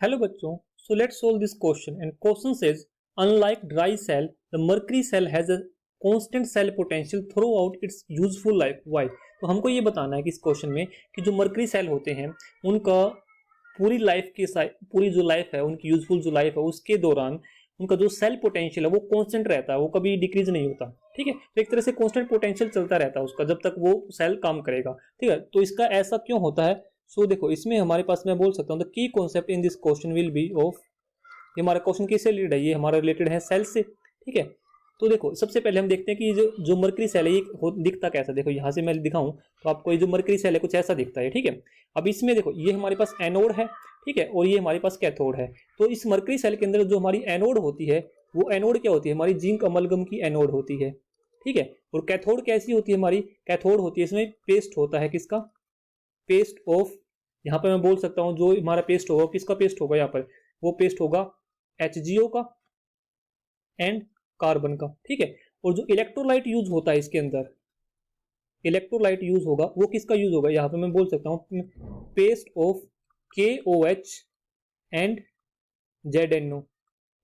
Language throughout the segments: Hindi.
हेलो बच्चों, so let's solve this question and question says unlike dry cell the mercury cell has a constant cell potential throughout its useful life. Why? तो हमको ये बताना है कि इस क्वेश्चन में कि जो मर्करी सेल होते हैं उनका पूरी लाइफ की पूरी जो लाइफ है, उनकी यूजफुल जो लाइफ है उसके दौरान उनका जो सेल पोटेंशियल है वो कांस्टेंट रहता है, वो कभी डिक्रीज नहीं होता। ठीक है, तो एक तरह से कांस्टेंट पोटेंशियल चलता रहता है उसका जब तक वो सेल काम करेगा। ठीक है, तो इसका ऐसा क्यों होता है? सो देखो, इसमें हमारे पास मैं बोल सकता हूँ the key concept in this question will be of, ये हमारा क्वेश्चन किससे रिलेटेड है? ये हमारा रिलेटेड है सेल से। ठीक है, तो देखो सबसे पहले हम देखते हैं कि जो मर्करी सेल है ये दिखता कैसा। देखो यहाँ से मैं दिखाऊं तो आपको ये जो मर्करी सेल है कुछ ऐसा दिखता है। ठीक है, अब इसमें देखो ये हमारे पास एनोड है, ठीक है, और ये हमारे पास कैथोड है। तो इस मर्करी सेल के अंदर जो हमारी एनोड होती है वो एनोड क्या होती है? हमारी जिंक अमलगम की एनोड होती है। ठीक है, और कैथोड कैसी होती है? हमारी कैथोड होती है, इसमें पेस्ट होता है, किसका? पेस्ट ऑफ, यहाँ पे मैं बोल सकता हूँ जो हमारा पेस्ट होगा किसका पेस्ट होगा? यहाँ पर वो पेस्ट होगा HgO का एंड कार्बन का। ठीक है, और जो इलेक्ट्रोलाइट यूज होता है इसके अंदर, इलेक्ट्रोलाइट यूज होगा वो किसका यूज होगा? यहाँ पे मैं बोल सकता हूँ paste of KOH and ZNO।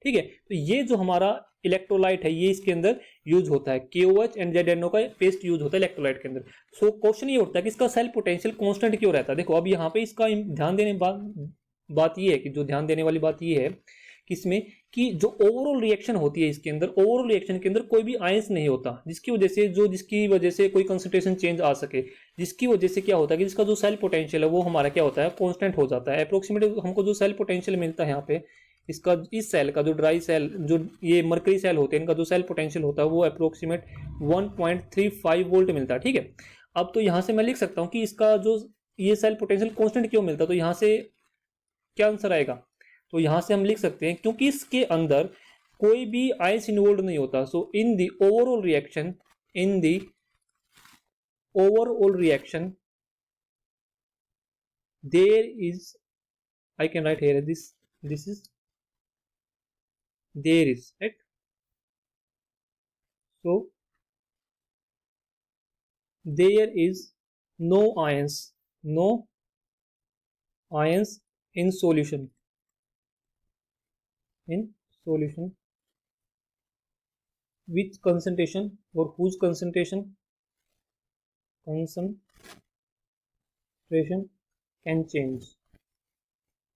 ठीक है, तो ये जो हमारा इलेक्ट्रोलाइट है ये इसके अंदर यूज होता है, KOH एंड ZNO का पेस्ट यूज होता है इलेक्ट्रोलाइट के अंदर। सो क्वेश्चन ये उठता है कि इसका सेल पोटेंशियल कांस्टेंट क्यों रहता है? देखो अब यहाँ पे इसका ध्यान देने बात ये है कि जो ध्यान देने वाली बात ये है कि इसमें कि जो ओवरऑल रिएक्शन होती है इसके अंदर, ओवरऑल रिएक्शन के अंदर कोई भी आयंस नहीं होता जिसकी वजह से कोई कंसंट्रेशन चेंज आ सके, जिसकी वजह से क्या होता है कि जिसका जो सेल पोटेंशियल है वो हमारा क्या होता है? कांस्टेंट हो जाता है। अप्रोक्सीमेट हमको जो सेल पोटेंशियल मिलता है यहाँ पे इसका, इस सेल का जो ड्राई सेल, जो ये मर्करी सेल होते हैं, इनका जो सेल पोटेंशियल होता है वो अप्रोक्सीमेट 1.35 वोल्ट मिलता है। ठीक है, अब तो यहां से मैं लिख सकता हूं कि इसका जो ये सेल पोटेंशियल कांस्टेंट क्यों मिलता है, तो यहां से क्या आंसर आएगा? तो यहां से हम लिख सकते हैं क्योंकि इसके अंदर कोई भी आयंस इन्वॉल्व नहीं होता। So in the overall reaction, in the overall reaction there is, I can write here this is there is, right? So there is no ions in solution, which concentration or whose concentration can change।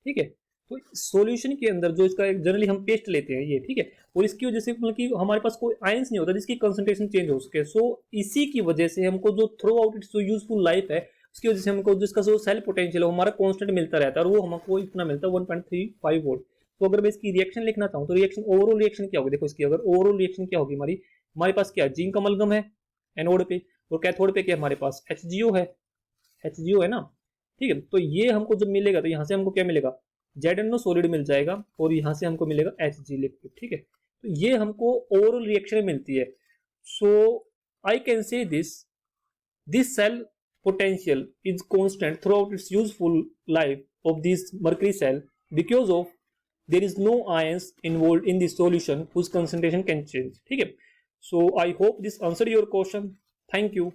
ठीक है, तो सॉल्यूशन के अंदर जो इसका जनरली हम पेस्ट लेते हैं ये, ठीक है, और इसकी वजह से मतलब कि हमारे पास कोई आयंस नहीं होता जिसकी कंसंट्रेशन चेंज हो सके। सो इसी की वजह से हमको जो थ्रू आउट इट्स जो यूजफुल लाइफ है उसकी वजह से हमको जिसका जो सेल पोटेंशियल है हमारा कांस्टेंट मिलता रहता है, और वो हमको इतना मिलता है 1.35 वोल्ट। तो अगर मैं इसकी रिएक्शन लिखना चाहूँ तो रिएक्शन, ओवरऑल रिएक्शन क्या होगी? देखो इसकी अगर ओवरऑल रिएक्शन क्या होगी, हमारे पास क्या, जिंक अमलगम है एनोड पे, और कैथोड पे क्या हमारे पास HgO है, HgO है ना। ठीक है, तो ये हमको जब मिलेगा तो यहाँ से हमको क्या मिलेगा? ZNO सॉलिड मिल जाएगा, और यहाँ से हमको मिलेगा Hg लिक्विड। ठीक है, तो ये हमको ओवरऑल रिएक्शन में मिलती है। So I can say this cell potential is constant throughout its useful life of this mercury cell because of there is no ions involved in the solution whose concentration can change। ठीक है, so I hope this answered your question. Thank you.